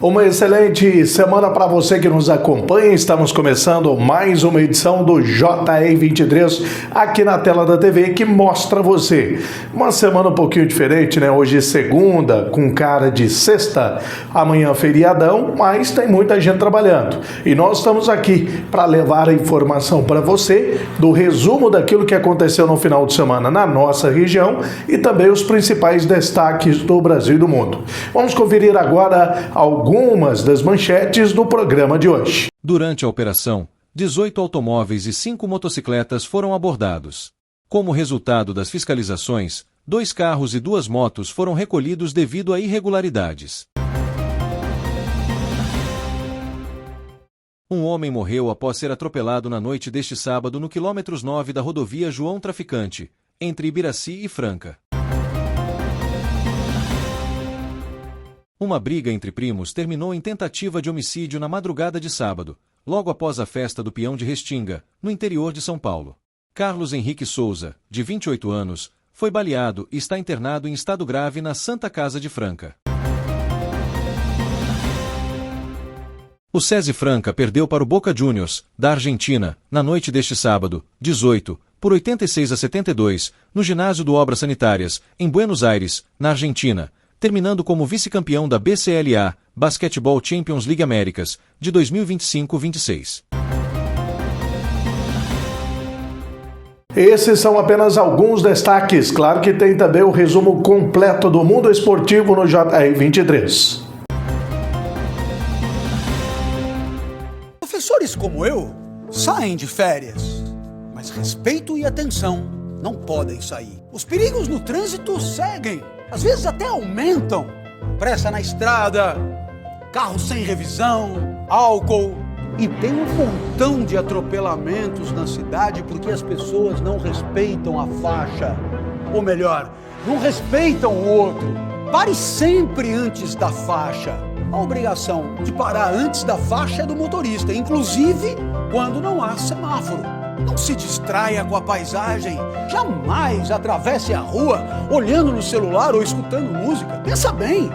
Uma excelente semana para você que nos acompanha. Estamos começando mais uma edição do JR23 aqui na tela da TV que mostra você. Uma semana um pouquinho diferente, né? Hoje é segunda, com cara de sexta, amanhã feriadão, mas tem muita gente trabalhando. E nós estamos aqui para levar a informação para você do resumo daquilo que aconteceu no final de semana na nossa região e também os principais destaques do Brasil e do mundo. Vamos conferir agora algumas das manchetes do programa de hoje. Durante a operação, 18 automóveis e 5 motocicletas foram abordados. Como resultado das fiscalizações, 2 carros e 2 motos foram recolhidos devido a irregularidades. Um homem morreu após ser atropelado na noite deste sábado no quilômetro 9 da rodovia João Traficante, entre Ibiraci e Franca. Uma briga entre primos terminou em tentativa de homicídio na madrugada de sábado, logo após a festa do Peão de Restinga, no interior de São Paulo. Carlos Henrique Souza, de 28 anos, foi baleado e está internado em estado grave na Santa Casa de Franca. O SESI Franca perdeu para o Boca Juniors, da Argentina, na noite deste sábado, 18, por 86-72, no ginásio do Obras Sanitárias, em Buenos Aires, na Argentina, terminando como vice-campeão da BCLA, Basketball Champions League Américas, de 2025-26. Esses são apenas alguns destaques. Claro que tem também o resumo completo do mundo esportivo no JR23. Professores como eu saem de férias, mas respeito e atenção não podem sair. Os perigos no trânsito seguem. Às vezes até aumentam. Pressa na estrada, carro sem revisão, álcool. E tem um montão de atropelamentos na cidade porque as pessoas não respeitam a faixa. Ou melhor, não respeitam o outro. Pare sempre antes da faixa. A obrigação de parar antes da faixa é do motorista, inclusive quando não há semáforo. Não se distraia com a paisagem. Jamais atravesse a rua olhando no celular ou escutando música. Pensa bem.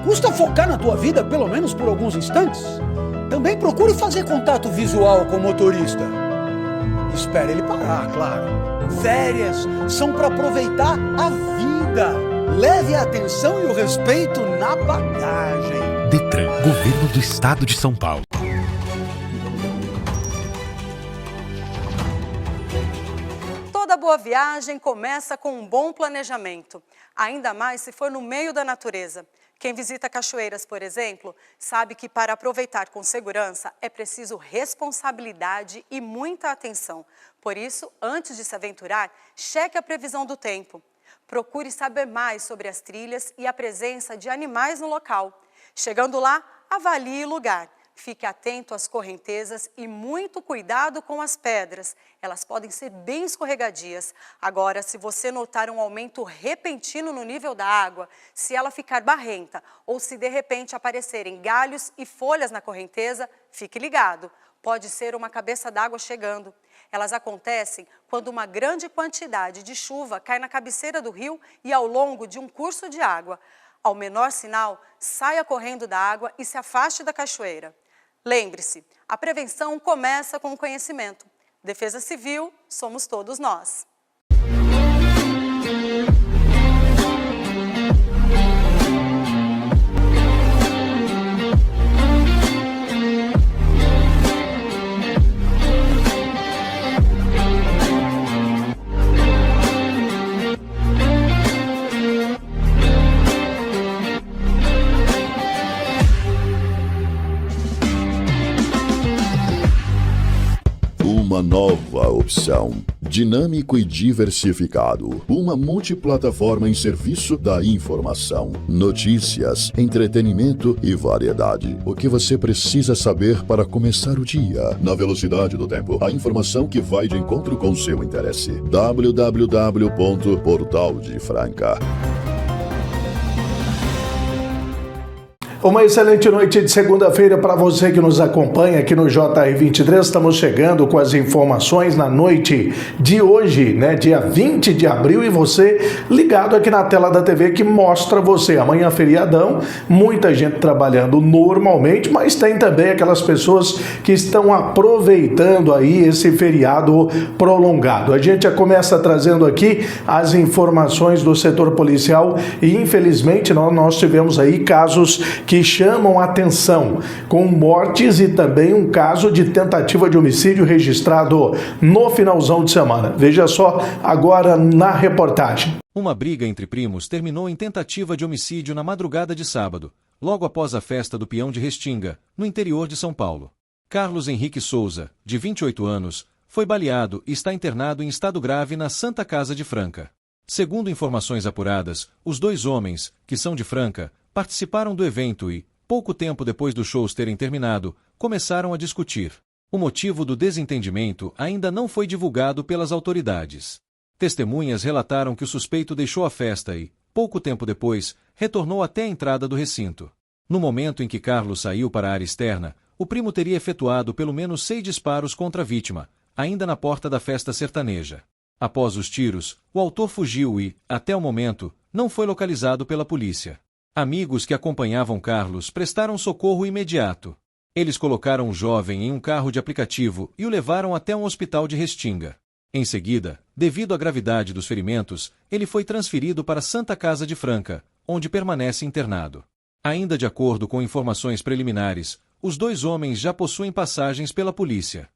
Custa focar na tua vida pelo menos por alguns instantes? Também procure fazer contato visual com o motorista. Espere ele parar, claro. Férias são para aproveitar a vida. Leve a atenção e o respeito na bagagem. Detran, Governo do Estado de São Paulo. Toda boa viagem começa com um bom planejamento, ainda mais se for no meio da natureza. Quem visita cachoeiras, por exemplo, sabe que para aproveitar com segurança é preciso responsabilidade e muita atenção. Por isso, antes de se aventurar, cheque a previsão do tempo. Procure saber mais sobre as trilhas e a presença de animais no local. Chegando lá, avalie o lugar. Fique atento às correntezas e muito cuidado com as pedras. Elas podem ser bem escorregadias. Agora, se você notar um aumento repentino no nível da água, se ela ficar barrenta ou se de repente aparecerem galhos e folhas na correnteza, fique ligado. Pode ser uma cabeça d'água chegando. Elas acontecem quando uma grande quantidade de chuva cai na cabeceira do rio e ao longo de um curso de água. Ao menor sinal, saia correndo da água e se afaste da cachoeira. Lembre-se, a prevenção começa com o conhecimento. Defesa Civil, somos todos nós. Uma nova opção, dinâmico e diversificado, uma multiplataforma em serviço da informação, notícias, entretenimento e variedade. O que você precisa saber para começar o dia, na velocidade do tempo, a informação que vai de encontro com seu interesse. www.portaldefranca. Uma excelente noite de segunda-feira para você que nos acompanha aqui no JR23. Estamos chegando com as informações na noite de hoje, né, dia 20 de abril, e você ligado aqui na tela da TV que mostra você. Amanhã feriadão, muita gente trabalhando normalmente, mas tem também aquelas pessoas que estão aproveitando aí esse feriado prolongado. A gente já começa trazendo aqui as informações do setor policial e infelizmente nós tivemos aí casos que chamam a atenção, com mortes e também um caso de tentativa de homicídio registrado no finalzão de semana. Veja só agora na reportagem. Uma briga entre primos terminou em tentativa de homicídio na madrugada de sábado, logo após a festa do Peão de Restinga, no interior de São Paulo. Carlos Henrique Souza, de 28 anos, foi baleado e está internado em estado grave na Santa Casa de Franca. Segundo informações apuradas, os dois homens, que são de Franca, participaram do evento e, pouco tempo depois dos shows terem terminado, começaram a discutir. O motivo do desentendimento ainda não foi divulgado pelas autoridades. Testemunhas relataram que o suspeito deixou a festa e, pouco tempo depois, retornou até a entrada do recinto. No momento em que Carlos saiu para a área externa, o primo teria efetuado pelo menos 6 disparos contra a vítima, ainda na porta da festa sertaneja. Após os tiros, o autor fugiu e, até o momento, não foi localizado pela polícia. Amigos que acompanhavam Carlos prestaram socorro imediato. Eles colocaram o jovem em um carro de aplicativo e o levaram até um hospital de Restinga. Em seguida, devido à gravidade dos ferimentos, ele foi transferido para Santa Casa de Franca, onde permanece internado. Ainda de acordo com informações preliminares, os dois homens já possuem passagens pela polícia.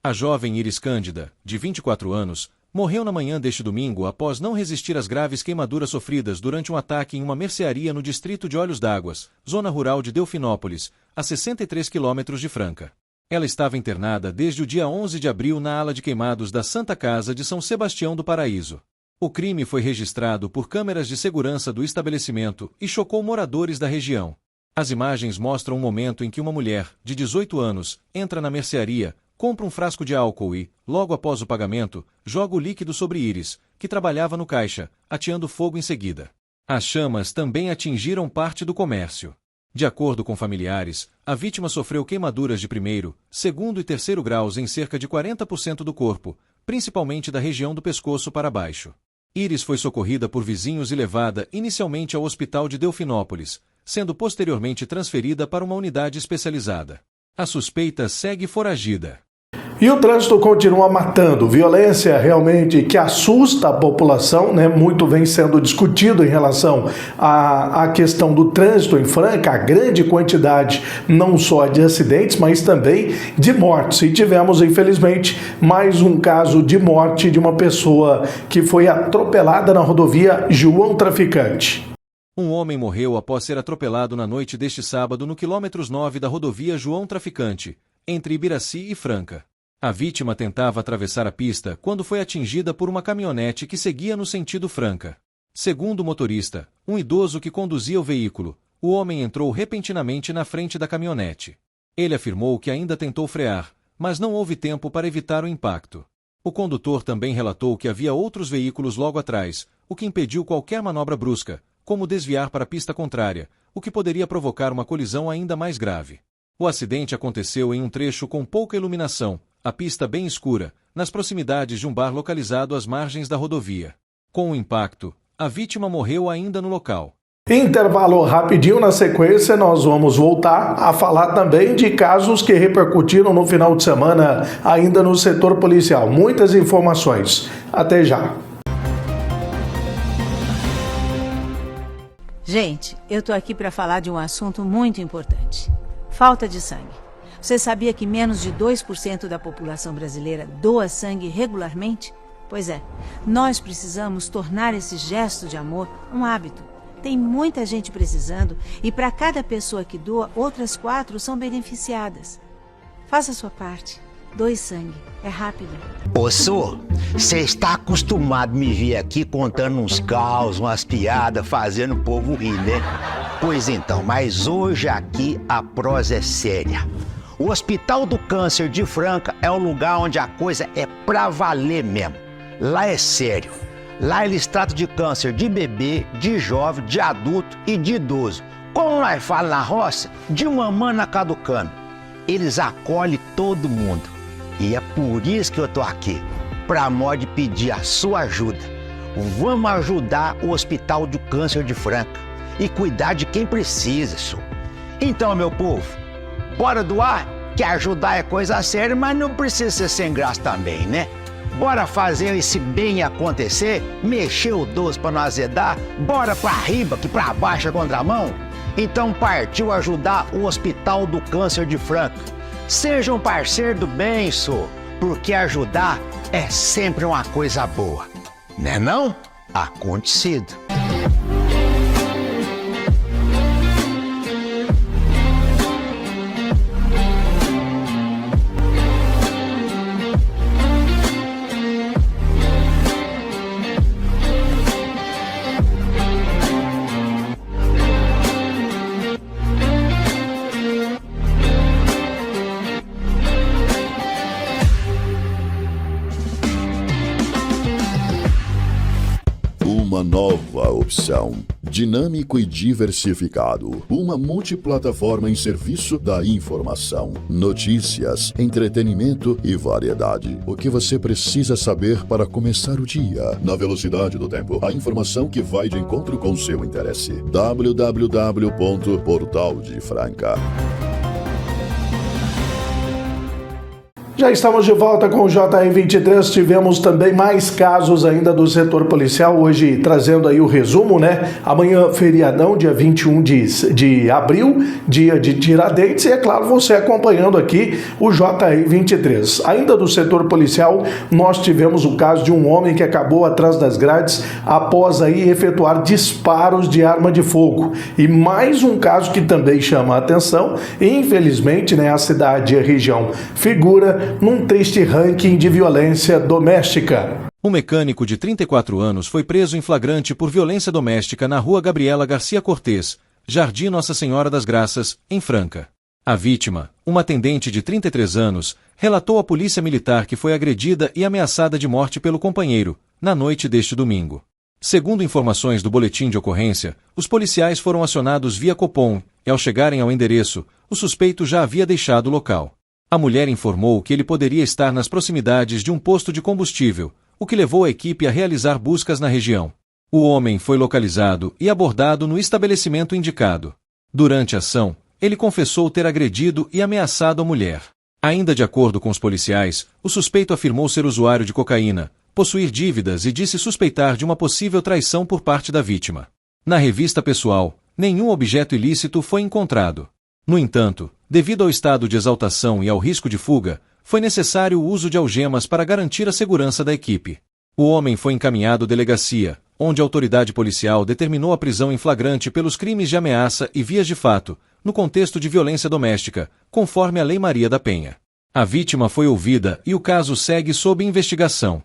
A jovem Iris Cândida, de 24 anos, morreu na manhã deste domingo após não resistir às graves queimaduras sofridas durante um ataque em uma mercearia no distrito de Olhos d'Águas, zona rural de Delfinópolis, a 63 quilômetros de Franca. Ela estava internada desde o dia 11 de abril na ala de queimados da Santa Casa de São Sebastião do Paraíso. O crime foi registrado por câmeras de segurança do estabelecimento e chocou moradores da região. As imagens mostram um momento em que uma mulher, de 18 anos, entra na mercearia, compra um frasco de álcool e, logo após o pagamento, joga o líquido sobre Iris, que trabalhava no caixa, ateando fogo em seguida. As chamas também atingiram parte do comércio. De acordo com familiares, a vítima sofreu queimaduras de 1º, 2º e 3º graus em cerca de 40% do corpo, principalmente da região do pescoço para baixo. Iris foi socorrida por vizinhos e levada inicialmente ao hospital de Delfinópolis, sendo posteriormente transferida para uma unidade especializada. A suspeita segue foragida. E o trânsito continua matando. Violência realmente que assusta a população, né? Muito vem sendo discutido em relação à questão do trânsito em Franca, a grande quantidade não só de acidentes, mas também de mortes. E tivemos, infelizmente, mais um caso de morte de uma pessoa que foi atropelada na rodovia João Traficante. Um homem morreu após ser atropelado na noite deste sábado no quilômetro 9 da rodovia João Traficante, entre Ibiraci e Franca. A vítima tentava atravessar a pista quando foi atingida por uma caminhonete que seguia no sentido Franca. Segundo o motorista, um idoso que conduzia o veículo, o homem entrou repentinamente na frente da caminhonete. Ele afirmou que ainda tentou frear, mas não houve tempo para evitar o impacto. O condutor também relatou que havia outros veículos logo atrás, o que impediu qualquer manobra brusca, como desviar para a pista contrária, o que poderia provocar uma colisão ainda mais grave. O acidente aconteceu em um trecho com pouca iluminação, a pista bem escura, nas proximidades de um bar localizado às margens da rodovia. Com o impacto, a vítima morreu ainda no local. Intervalo rapidinho, na sequência nós vamos voltar a falar também de casos que repercutiram no final de semana ainda no setor policial. Muitas informações. Até já. Gente, eu tô aqui para falar de um assunto muito importante. Falta de sangue. Você sabia que menos de 2% da população brasileira doa sangue regularmente? Pois é, nós precisamos tornar esse gesto de amor um hábito. Tem muita gente precisando e para cada pessoa que doa, outras 4 são beneficiadas. Faça a sua parte. Doe sangue. É rápido. Ô, Sô, você está acostumado a me ver aqui contando uns caos, umas piadas, fazendo o povo rir, né? Pois então, mas hoje aqui a prosa é séria. O Hospital do Câncer de Franca é um lugar onde a coisa é pra valer mesmo. Lá é sério. Lá eles tratam de câncer de bebê, de jovem, de adulto e de idoso. Como nós falamos na roça, de mamana caducando. Eles acolhem todo mundo. E é por isso que eu tô aqui, para modo de pedir a sua ajuda. Vamos ajudar o Hospital do Câncer de Franca e cuidar de quem precisa, senhor. Então, meu povo, bora doar? Que ajudar é coisa séria, mas não precisa ser sem graça também, né? Bora fazer esse bem acontecer, mexer o doce para não azedar, bora pra riba que pra baixo é contramão? Então partiu ajudar o Hospital do Câncer de Franca. Seja um parceiro do bem, senhor, porque ajudar é sempre uma coisa boa. Né não? Acontecido. Uma nova opção. Dinâmico e diversificado. Uma multiplataforma em serviço da informação, notícias, entretenimento e variedade. O que você precisa saber para começar o dia. Na velocidade do tempo. A informação que vai de encontro com seu interesse. www.portaldefranca. Já estamos de volta com o JR23, tivemos também mais casos ainda do setor policial, hoje trazendo aí o resumo, né? Amanhã, feriadão, dia 21 de abril, dia de Tiradentes, e é claro, você acompanhando aqui o JR23. Ainda do setor policial, nós tivemos o caso de um homem que acabou atrás das grades após aí efetuar disparos de arma de fogo. E mais um caso que também chama a atenção, infelizmente, né, a cidade e a região figura num triste ranking de violência doméstica. Um mecânico de 34 anos foi preso em flagrante por violência doméstica na rua Gabriela Garcia Cortez, Jardim Nossa Senhora das Graças, em Franca. A vítima, uma atendente de 33 anos, relatou à polícia militar que foi agredida e ameaçada de morte pelo companheiro, na noite deste domingo. Segundo informações do boletim de ocorrência, os policiais foram acionados via Copom e, ao chegarem ao endereço, o suspeito já havia deixado o local. A mulher informou que ele poderia estar nas proximidades de um posto de combustível, o que levou a equipe a realizar buscas na região. O homem foi localizado e abordado no estabelecimento indicado. Durante a ação, ele confessou ter agredido e ameaçado a mulher. Ainda de acordo com os policiais, o suspeito afirmou ser usuário de cocaína, possuir dívidas e disse suspeitar de uma possível traição por parte da vítima. Na revista pessoal, nenhum objeto ilícito foi encontrado. No entanto, devido ao estado de exaltação e ao risco de fuga, foi necessário o uso de algemas para garantir a segurança da equipe. O homem foi encaminhado à delegacia, onde a autoridade policial determinou a prisão em flagrante pelos crimes de ameaça e vias de fato, no contexto de violência doméstica, conforme a Lei Maria da Penha. A vítima foi ouvida e o caso segue sob investigação.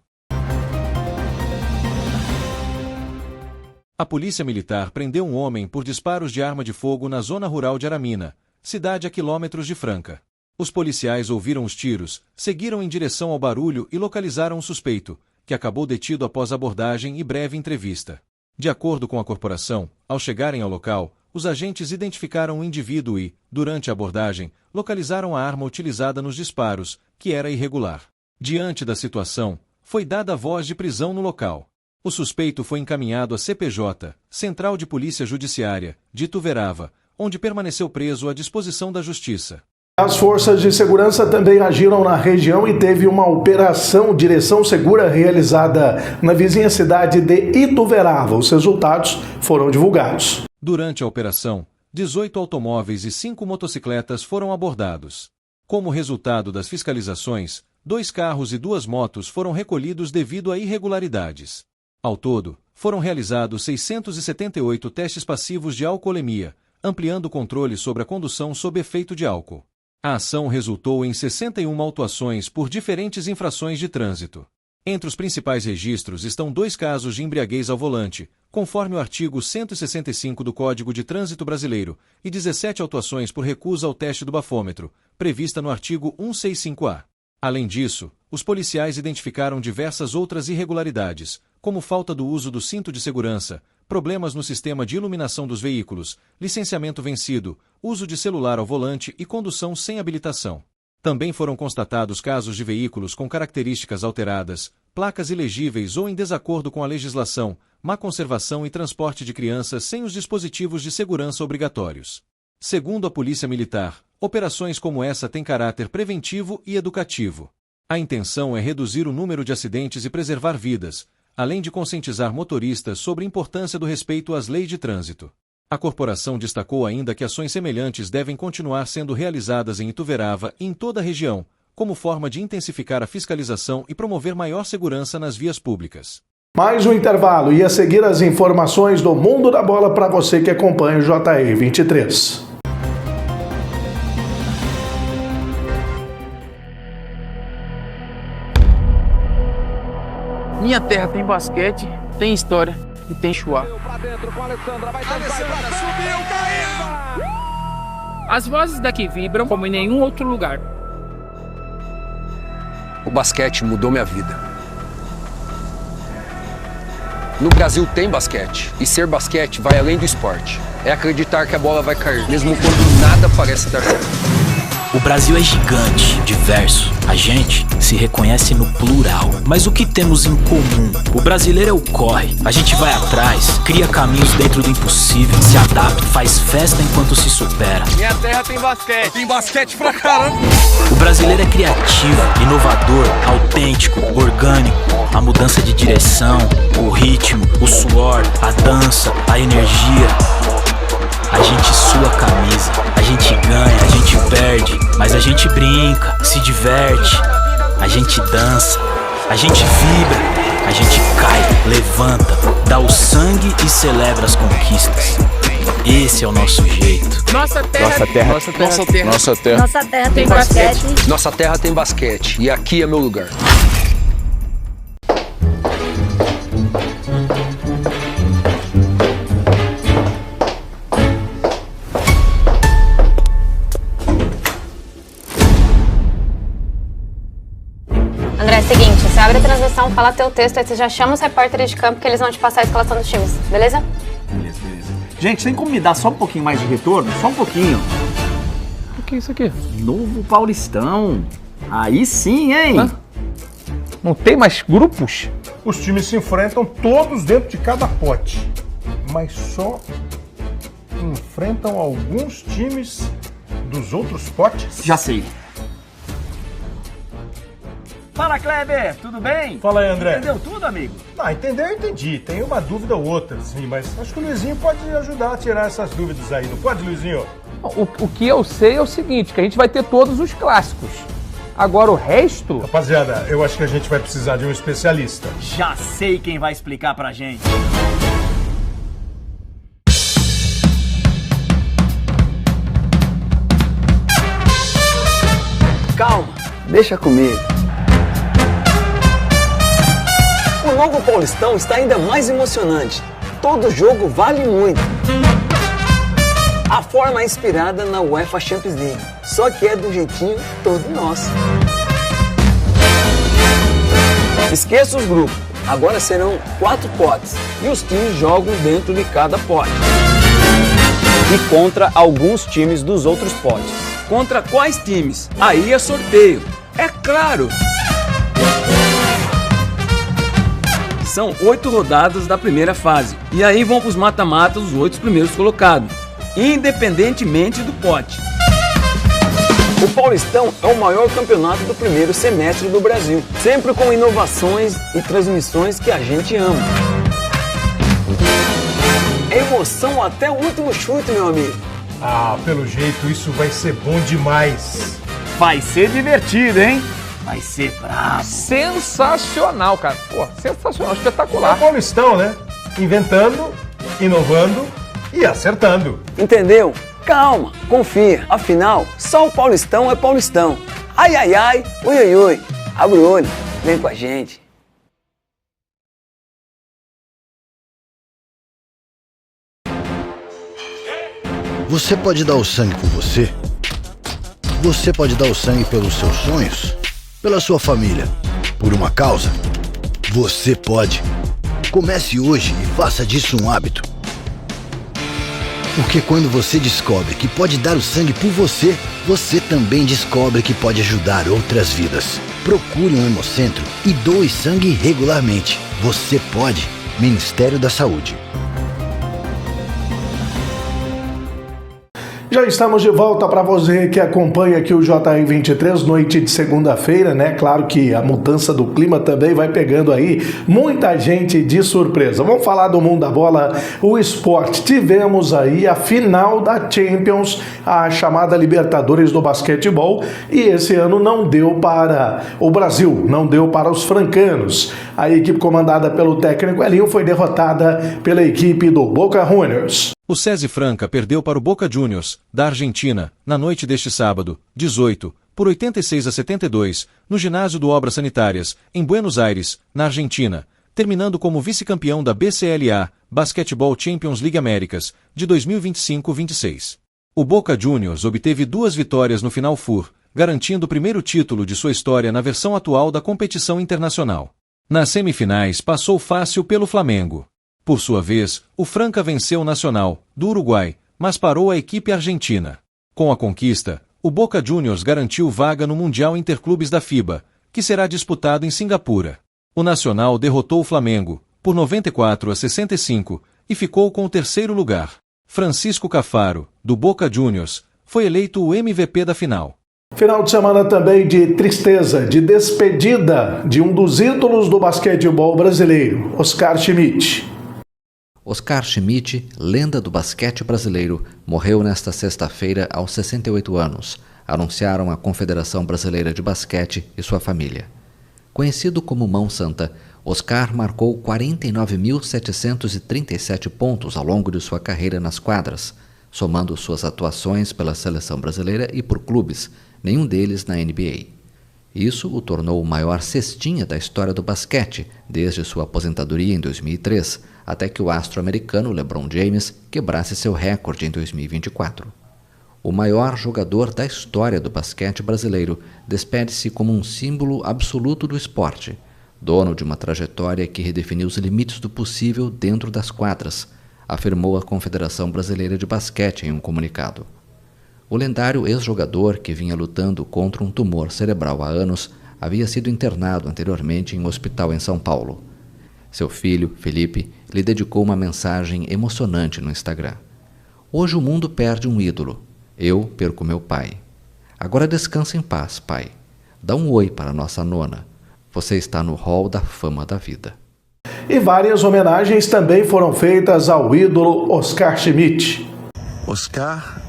A Polícia Militar prendeu um homem por disparos de arma de fogo na zona rural de Aramina, cidade a quilômetros de Franca. Os policiais ouviram os tiros, seguiram em direção ao barulho e localizaram o suspeito, que acabou detido após abordagem e breve entrevista. De acordo com a corporação, ao chegarem ao local, os agentes identificaram o indivíduo e, durante a abordagem, localizaram a arma utilizada nos disparos, que era irregular. Diante da situação, foi dada a voz de prisão no local. O suspeito foi encaminhado à CPJ, Central de Polícia Judiciária, de Ituverava, onde permaneceu preso à disposição da Justiça. As forças de segurança também agiram na região e teve uma operação Direção Segura realizada na vizinha cidade de Ituverava. Os resultados foram divulgados. Durante a operação, 18 automóveis e 5 motocicletas foram abordados. Como resultado das fiscalizações, 2 carros e 2 motos foram recolhidos devido a irregularidades. Ao todo, foram realizados 678 testes passivos de alcoolemia, ampliando o controle sobre a condução sob efeito de álcool. A ação resultou em 61 autuações por diferentes infrações de trânsito. Entre os principais registros estão 2 casos de embriaguez ao volante, conforme o artigo 165 do Código de Trânsito Brasileiro, e 17 autuações por recusa ao teste do bafômetro, prevista no artigo 165-A. Além disso, os policiais identificaram diversas outras irregularidades, como falta do uso do cinto de segurança, problemas no sistema de iluminação dos veículos, licenciamento vencido, uso de celular ao volante e condução sem habilitação. Também foram constatados casos de veículos com características alteradas, placas ilegíveis ou em desacordo com a legislação, má conservação e transporte de crianças sem os dispositivos de segurança obrigatórios. Segundo a Polícia Militar, operações como essa têm caráter preventivo e educativo. A intenção é reduzir o número de acidentes e preservar vidas, além de conscientizar motoristas sobre a importância do respeito às leis de trânsito. A corporação destacou ainda que ações semelhantes devem continuar sendo realizadas em Ituverava e em toda a região, como forma de intensificar a fiscalização e promover maior segurança nas vias públicas. Mais um intervalo e a seguir as informações do mundo da bola para você que acompanha o JE 23. Minha terra tem basquete, tem história e tem chuá. As vozes daqui vibram como em nenhum outro lugar. O basquete mudou minha vida. No Brasil tem basquete, e ser basquete vai além do esporte. É acreditar que a bola vai cair, mesmo quando nada parece dar certo. O Brasil é gigante, diverso. A gente se reconhece no plural. Mas o que temos em comum? O brasileiro é o corre. A gente vai atrás, cria caminhos dentro do impossível, se adapta, faz festa enquanto se supera. Minha terra tem basquete. Tem basquete pra caramba. O brasileiro é criativo, inovador, autêntico, orgânico. A mudança de direção, o ritmo, o suor, a dança, a energia. A gente sua a camisa, a gente ganha, a gente perde, mas a gente brinca, se diverte, a gente dança, a gente vibra, a gente cai, levanta, dá o sangue e celebra as conquistas. Esse é o nosso jeito. Nossa terra, Nossa terra. Nossa terra. Nossa terra. Nossa terra. Nossa terra tem basquete. Nossa terra tem basquete, e aqui é meu lugar. André, é o seguinte, você abre a transmissão, fala teu texto, aí você já chama os repórteres de campo que eles vão te passar a escalação dos times, beleza? Beleza. Gente, tem como me dar só um pouquinho mais de retorno? Só um pouquinho. O que é isso aqui? Novo Paulistão. Aí sim, hein? Hã? Não tem mais grupos? Os times se enfrentam todos dentro de cada pote, mas só enfrentam alguns times dos outros potes. Já sei. Fala, Kleber, tudo bem? Fala aí, André. Entendeu tudo, amigo? Ah, entendeu? Eu entendi. Tem uma dúvida ou outra, sim, mas acho que o Luizinho pode ajudar a tirar essas dúvidas aí. Não pode, Luizinho? O que eu sei é o seguinte, que a gente vai ter todos os clássicos. Agora o resto... Rapaziada, eu acho que a gente vai precisar de um especialista. Já sei quem vai explicar pra gente. Calma, deixa comigo. O novo Paulistão está ainda mais emocionante. Todo jogo vale muito. A forma é inspirada na UEFA Champions League, só que é do jeitinho todo nosso. Esqueça os grupos, agora serão 4 potes e os times jogam dentro de cada pote. E contra alguns times dos outros potes. Contra quais times? Aí é sorteio, é claro! São 8 rodadas da primeira fase, e aí vão para os mata-matas os 8 primeiros colocados, independentemente do pote. O Paulistão é o maior campeonato do primeiro semestre do Brasil, sempre com inovações e transmissões que a gente ama. Emoção até o último chute, meu amigo. Ah, pelo jeito isso vai ser bom demais. Vai ser divertido, hein? Vai ser brabo. Sensacional, cara. Pô, sensacional, espetacular. É Paulistão, né? Inventando, inovando e acertando. Entendeu? Calma, confia. Afinal, só o Paulistão é Paulistão. Ai, ai, ai, ui, ui, ui. Abre o olho, vem com a gente. Você pode dar o sangue por você? Você pode dar o sangue pelos seus sonhos? Pela sua família? Por uma causa? Você pode. Comece hoje e faça disso um hábito. Porque quando você descobre que pode dar o sangue por você, você também descobre que pode ajudar outras vidas. Procure um hemocentro e doe sangue regularmente. Você pode. Ministério da Saúde. Já estamos de volta para você que acompanha aqui o JR23, noite de segunda-feira, né? Claro que a mudança do clima também vai pegando aí muita gente de surpresa. Vamos falar do mundo da bola, o esporte. Tivemos aí a final da Champions, a chamada Libertadores do basquetebol, e esse ano não deu para o Brasil, não deu para os francanos. A equipe comandada pelo técnico Elinho foi derrotada pela equipe do Boca Juniors. O SESI Franca perdeu para o Boca Juniors, da Argentina, na noite deste sábado, 18, por 86-72, no ginásio do Obras Sanitárias, em Buenos Aires, na Argentina, terminando como vice-campeão da BCLA, Basketball Champions League Américas, de 2025-26. O Boca Juniors obteve 2 vitórias no Final Four, garantindo o primeiro título de sua história na versão atual da competição internacional. Nas semifinais, passou fácil pelo Flamengo. Por sua vez, o Franca venceu o Nacional, do Uruguai, mas parou a equipe argentina. Com a conquista, o Boca Juniors garantiu vaga no Mundial Interclubes da FIBA, que será disputado em Singapura. O Nacional derrotou o Flamengo, por 94-65, e ficou com o terceiro lugar. Francisco Cafaro, do Boca Juniors, foi eleito o MVP da final. Final de semana também de tristeza, de despedida de um dos ídolos do basquetebol brasileiro, Oscar Schmidt. Oscar Schmidt, lenda do basquete brasileiro, morreu nesta sexta-feira aos 68 anos, anunciaram a Confederação Brasileira de Basquete e sua família. Conhecido como Mão Santa, Oscar marcou 49.737 pontos ao longo de sua carreira nas quadras, somando suas atuações pela seleção brasileira e por clubes, nenhum deles na NBA. Isso o tornou o maior cestinha da história do basquete, desde sua aposentadoria em 2003, até que o astro americano LeBron James quebrasse seu recorde em 2024. O maior jogador da história do basquete brasileiro despede-se como um símbolo absoluto do esporte, dono de uma trajetória que redefiniu os limites do possível dentro das quadras, afirmou a Confederação Brasileira de Basquete em um comunicado. O lendário ex-jogador, que vinha lutando contra um tumor cerebral há anos, havia sido internado anteriormente em um hospital em São Paulo. Seu filho, Felipe, lhe dedicou uma mensagem emocionante no Instagram. Hoje o mundo perde um ídolo. Eu perco meu pai. Agora descansa em paz, pai. Dá um oi para nossa nona. Você está no hall da fama da vida. E várias homenagens também foram feitas ao ídolo Oscar Schmidt. Oscar,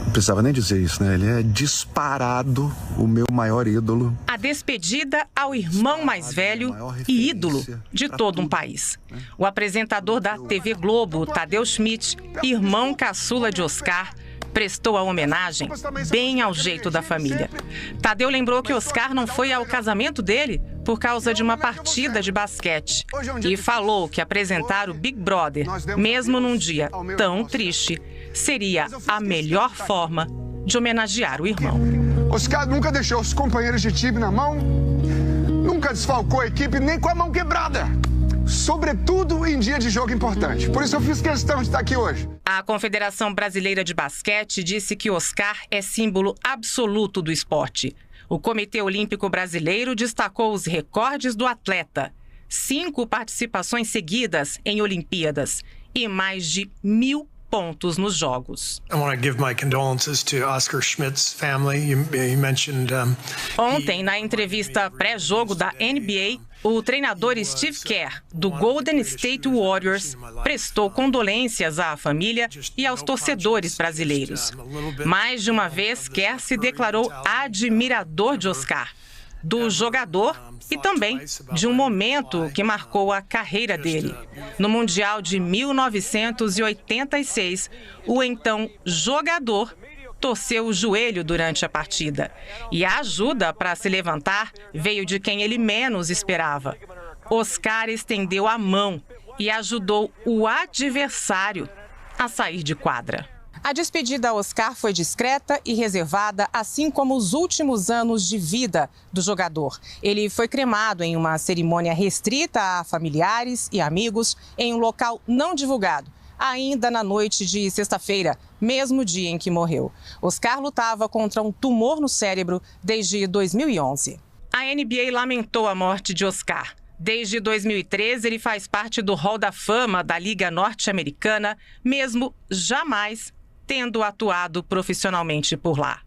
não precisava nem dizer isso, né? Ele é disparado o meu maior ídolo. A despedida ao irmão mais velho e ídolo de todo um país. O apresentador da TV Globo, Tadeu Schmidt, irmão caçula de Oscar, prestou a homenagem bem ao jeito da família. Tadeu lembrou que Oscar não foi ao casamento dele por causa de uma partida de basquete e falou que apresentar o Big Brother, mesmo num dia tão triste, seria a melhor forma de homenagear o irmão. Oscar nunca deixou os companheiros de time na mão, nunca desfalcou a equipe nem com a mão quebrada. Sobretudo em dia de jogo importante. Por isso eu fiz questão de estar aqui hoje. A Confederação Brasileira de Basquete disse que Oscar é símbolo absoluto do esporte. O Comitê Olímpico Brasileiro destacou os recordes do atleta. 5 participações seguidas em Olimpíadas e mais de 1.000 pontos nos jogos. Ontem, na entrevista pré-jogo da NBA, o treinador Steve Kerr, do Golden State Warriors, prestou condolências à família e aos torcedores brasileiros. Mais de uma vez, Kerr se declarou admirador de Oscar, do jogador e também de um momento que marcou a carreira dele. No Mundial de 1986, o então jogador torceu o joelho durante a partida. E a ajuda para se levantar veio de quem ele menos esperava. Oscar estendeu a mão e ajudou o adversário a sair de quadra. A despedida a Oscar foi discreta e reservada, assim como os últimos anos de vida do jogador. Ele foi cremado em uma cerimônia restrita a familiares e amigos em um local não divulgado, ainda na noite de sexta-feira, mesmo dia em que morreu. Oscar lutava contra um tumor no cérebro desde 2011. A NBA lamentou a morte de Oscar. Desde 2013, ele faz parte do Hall da Fama da Liga Norte-Americana, mesmo jamais tendo atuado profissionalmente por lá.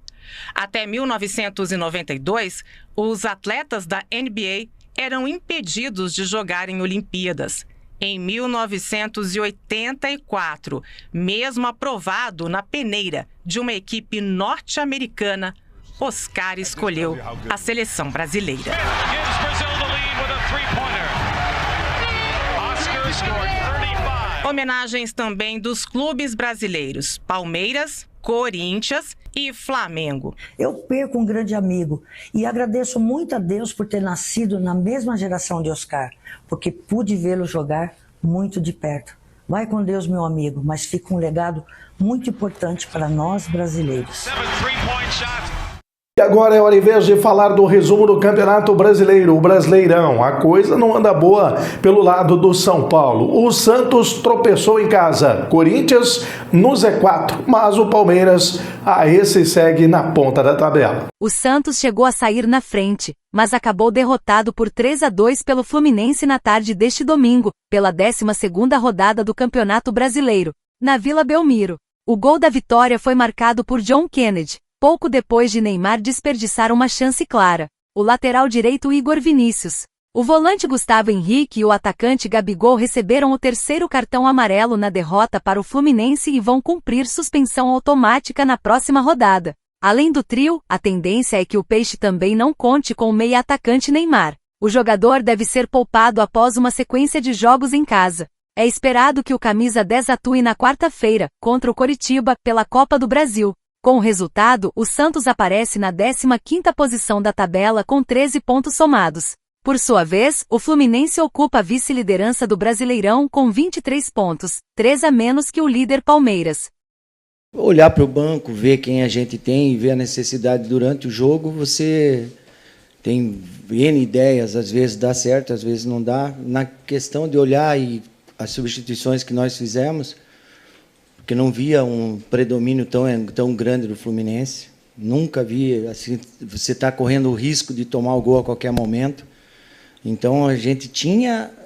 Até 1992, os atletas da NBA eram impedidos de jogar em Olimpíadas. Em 1984, mesmo aprovado na peneira de uma equipe norte-americana, Oscar escolheu a seleção brasileira. Homenagens também dos clubes brasileiros, Palmeiras, Corinthians e Flamengo. Eu perco um grande amigo e agradeço muito a Deus por ter nascido na mesma geração de Oscar, porque pude vê-lo jogar muito de perto. Vai com Deus, meu amigo, mas fica um legado muito importante para nós brasileiros. E agora é hora, em vez de falar do resumo do Campeonato Brasileiro, o Brasileirão, a coisa não anda boa pelo lado do São Paulo. O Santos tropeçou em casa, Corinthians no Z4, mas o Palmeiras, esse segue na ponta da tabela. O Santos chegou a sair na frente, mas acabou derrotado por 3-2 pelo Fluminense na tarde deste domingo, pela 12ª rodada do Campeonato Brasileiro, na Vila Belmiro. O gol da vitória foi marcado por John Kennedy, pouco depois de Neymar desperdiçar uma chance clara. O lateral direito Igor Vinícius, o volante Gustavo Henrique e o atacante Gabigol receberam o 3º cartão amarelo na derrota para o Fluminense e vão cumprir suspensão automática na próxima rodada. Além do trio, a tendência é que o Peixe também não conte com o meia-atacante Neymar. O jogador deve ser poupado após uma sequência de jogos em casa. É esperado que o camisa 10 atue na quarta-feira, contra o Coritiba, pela Copa do Brasil. Com o resultado, o Santos aparece na 15ª posição da tabela com 13 pontos somados. Por sua vez, o Fluminense ocupa a vice-liderança do Brasileirão com 23 pontos, 3 a menos que o líder Palmeiras. Olhar para o banco, ver quem a gente tem e ver a necessidade durante o jogo, você tem N ideias, às vezes dá certo, às vezes não dá. Na questão de olhar e as substituições que nós fizemos, porque não via um predomínio tão grande do Fluminense. Nunca vi, assim, você está correndo o risco de tomar o gol a qualquer momento. Então, a gente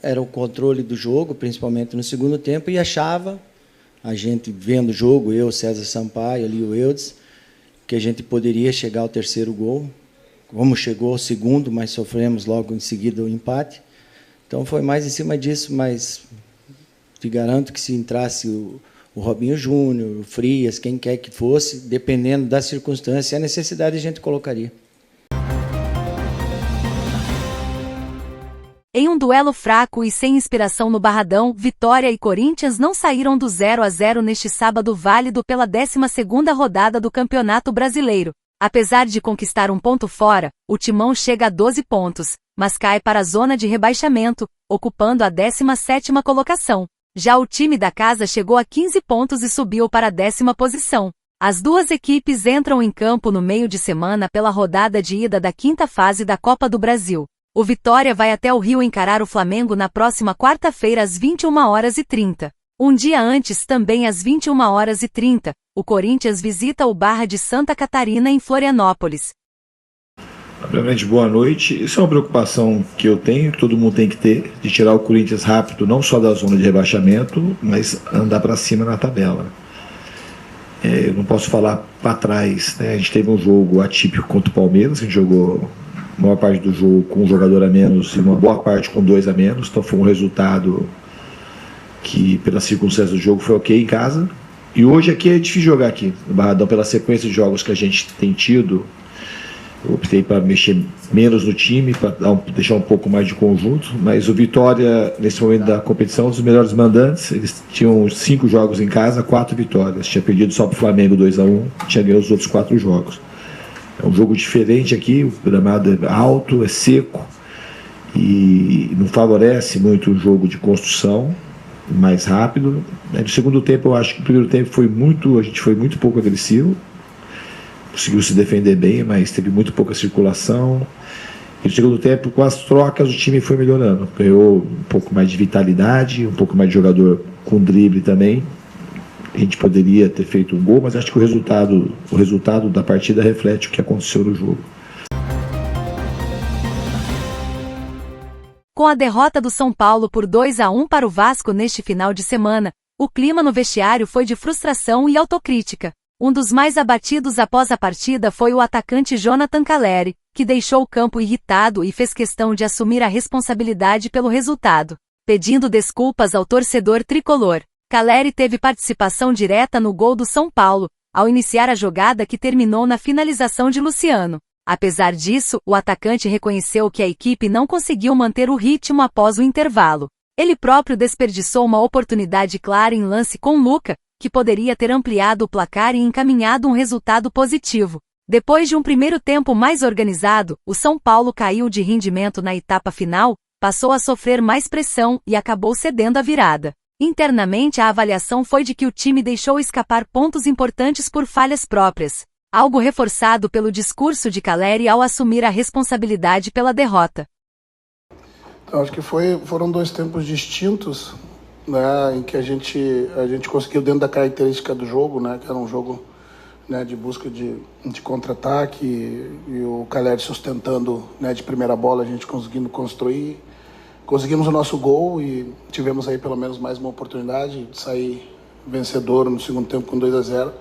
era o controle do jogo, principalmente no segundo tempo, e achava, a gente vendo o jogo, eu, César Sampaio, ali o Eudes, que a gente poderia chegar ao 3º gol. Como chegou ao 2º, mas sofremos logo em seguida o empate. Então, foi mais em cima disso, mas te garanto que se entrasse o Robinho Júnior, o Frias, quem quer que fosse, dependendo da circunstância e a necessidade, a gente colocaria. Em um duelo fraco e sem inspiração no Barradão, Vitória e Corinthians não saíram do 0-0 neste sábado válido pela 12ª rodada do Campeonato Brasileiro. Apesar de conquistar um ponto fora, o Timão chega a 12 pontos, mas cai para a zona de rebaixamento, ocupando a 17ª colocação. Já o time da casa chegou a 15 pontos e subiu para a 10ª posição. As duas equipes entram em campo no meio de semana pela rodada de ida da 5ª fase da Copa do Brasil. O Vitória vai até o Rio encarar o Flamengo na próxima quarta-feira às 21h30. Um dia antes, também às 21h30, o Corinthians visita o Barra de Santa Catarina em Florianópolis. Primeiramente, boa noite. Isso é uma preocupação que eu tenho, que todo mundo tem que ter, de tirar o Corinthians rápido, não só da zona de rebaixamento, mas andar para cima na tabela. Eu não posso falar para trás, né? A gente teve um jogo atípico contra o Palmeiras, a gente jogou a maior parte do jogo com um jogador a menos e uma boa parte com 2 a menos, então foi um resultado que, pelas circunstâncias do jogo, foi ok em casa. E hoje aqui é difícil jogar aqui, no Barradão, pela sequência de jogos que a gente tem tido. Eu optei para mexer menos no time, para deixar um pouco mais de conjunto, mas o Vitória, nesse momento da competição, um dos melhores mandantes. Eles tinham 5 jogos em casa, 4 vitórias. Tinha perdido só para o Flamengo 2-1, tinha ganho os outros 4 jogos. É um jogo diferente aqui, o gramado é alto, é seco e não favorece muito o jogo de construção. mais rápido. No segundo tempo, eu acho que o primeiro tempo a gente foi muito pouco agressivo, conseguiu se defender bem, mas teve muito pouca circulação. E no segundo tempo, com as trocas, o time foi melhorando, ganhou um pouco mais de vitalidade, um pouco mais de jogador com drible também. A gente poderia ter feito um gol, mas acho que o resultado da partida reflete o que aconteceu no jogo. Com a derrota do São Paulo por 2-1 para o Vasco neste final de semana, o clima no vestiário foi de frustração e autocrítica. Um dos mais abatidos após a partida foi o atacante Jonathan Calleri, que deixou o campo irritado e fez questão de assumir a responsabilidade pelo resultado. Pedindo desculpas ao torcedor tricolor, Calleri teve participação direta no gol do São Paulo, ao iniciar a jogada que terminou na finalização de Luciano. Apesar disso, o atacante reconheceu que a equipe não conseguiu manter o ritmo após o intervalo. Ele próprio desperdiçou uma oportunidade clara em lance com Luca, que poderia ter ampliado o placar e encaminhado um resultado positivo. Depois de um primeiro tempo mais organizado, o São Paulo caiu de rendimento na etapa final, passou a sofrer mais pressão e acabou cedendo a virada. Internamente, a avaliação foi de que o time deixou escapar pontos importantes por falhas próprias, algo reforçado pelo discurso de Calleri ao assumir a responsabilidade pela derrota. Então, acho que foram dois tempos distintos, né, em que a gente conseguiu, dentro da característica do jogo, né, que era um jogo, né, de busca de contra-ataque, e o Calleri sustentando, né, de primeira bola, a gente conseguindo construir. Conseguimos o nosso gol e tivemos aí pelo menos mais uma oportunidade de sair vencedor no segundo tempo com 2-0.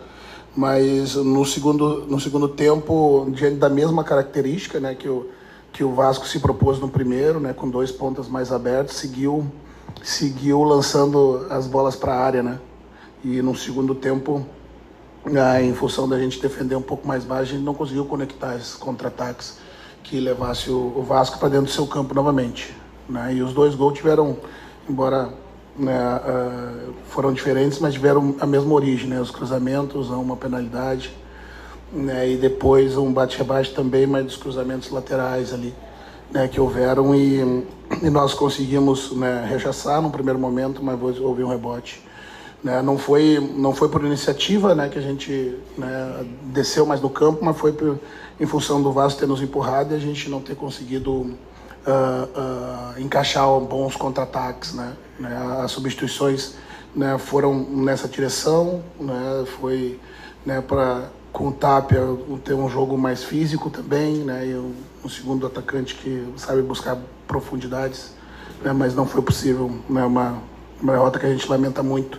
Mas no segundo tempo, diante da mesma característica, né, que o Vasco se propôs no primeiro, né, com 2 pontas mais abertos, seguiu lançando as bolas para a área, né? E no segundo tempo, em função da gente defender um pouco mais baixo, a gente não conseguiu conectar esses contra-ataques que levasse o Vasco para dentro do seu campo novamente, né? E os 2 gols tiveram, embora, né, foram diferentes, mas tiveram a mesma origem, né? Os cruzamentos, uma penalidade, né? E depois um bate-rebate também, mas dos cruzamentos laterais ali, né, que houveram, e nós conseguimos, né, rechaçar no primeiro momento, mas houve um rebote, né? Não foi por iniciativa, né, que a gente, né, desceu mais no campo, mas foi em função do Vasco ter nos empurrado e a gente não ter conseguido encaixar bons contra-ataques, né? As substituições, né, foram nessa direção, né? Foi, né, com o Tapia ter um jogo mais físico também, né? E um segundo atacante que sabe buscar profundidades, né? Mas não foi possível, né? Uma derrota que a gente lamenta muito.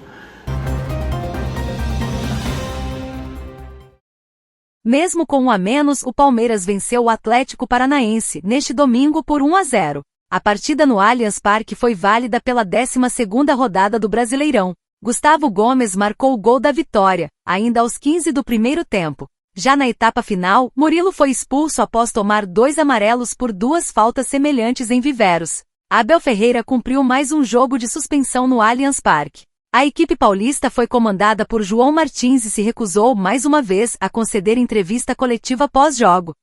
Mesmo com 1 a menos, o Palmeiras venceu o Atlético Paranaense neste domingo por 1-0. A partida no Allianz Parque foi válida pela 12ª rodada do Brasileirão. Gustavo Gomes marcou o gol da vitória, ainda aos 15 do primeiro tempo. Já na etapa final, Murilo foi expulso após tomar 2 amarelos por 2 faltas semelhantes em Viveros. Abel Ferreira cumpriu mais um jogo de suspensão no Allianz Parque. A equipe paulista foi comandada por João Martins e se recusou mais uma vez a conceder entrevista coletiva pós-jogo.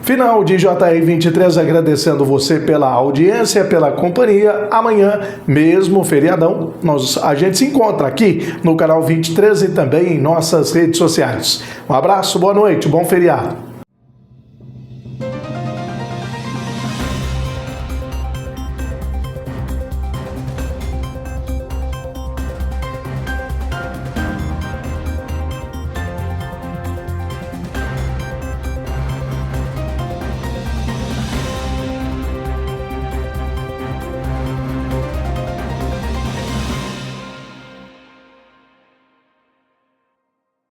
Final de JR23, agradecendo você pela audiência, pela companhia. Amanhã, mesmo feriadão, a gente se encontra aqui no canal 23 e também em nossas redes sociais. Um abraço, boa noite, bom feriado.